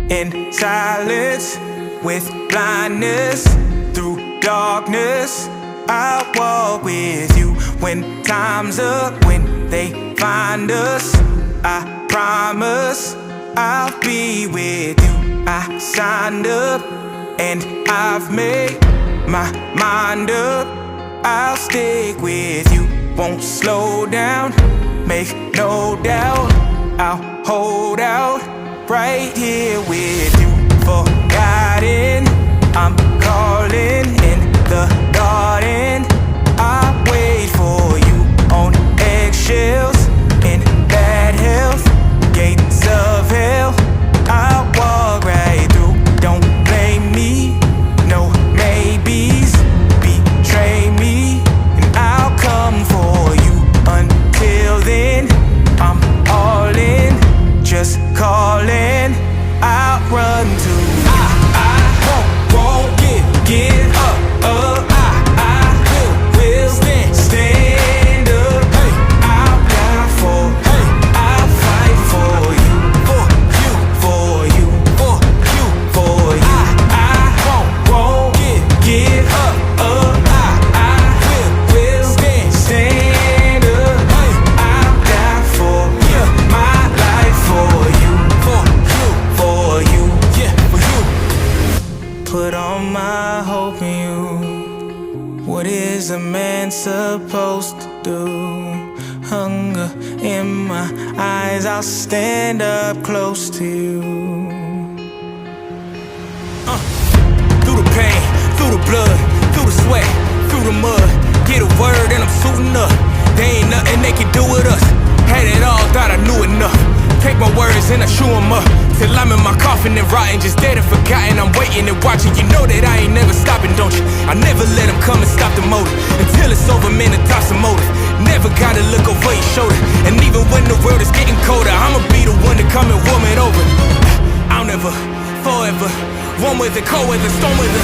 in silence, with blindness, through darkness. I'll walk with you when time's up, when they find us. I promise I'll be with you. I signed up and I've made my mind up. I'll stick with you, won't slow down, make no doubt. I'll hold out right here with you. Forgotten, I'm calling in the garden. I wait for you on eggshells, in bad health, gates of hell. I'll walk right through, don't blame me, no maybes. Betray me and I'll come for you. Until then, I'm all in, just calling, I'll run to you. I won't give up, I will stand up. Hey, I'll die for, hey, I'll fight for you, for you, for you, for you, for you. I won't give up, I will stand up. Hey, I'll die for you, my life for you, for you, yeah, for you. Put all my hope in you. What is a man supposed to do? Hunger in my eyes, I'll stand up close to you. Through the pain, through the blood, through the sweat, through the mud. Get a word and I'm suiting up. There ain't nothing they can do with us. Had it all, thought I knew enough. Take my words and I chew them up, till I'm in my coffin and rotting, just dead and forgotten. I'm waiting and watching, you know that I ain't never stopping, don't you? I never let them come and stop the motive. Until it's over, man, the thoughts are motive. Never gotta look over your shoulder. And even when the world is getting colder, I'ma be the one to come and warm it over. I'll never, forever, one with the cold weather, storm weather.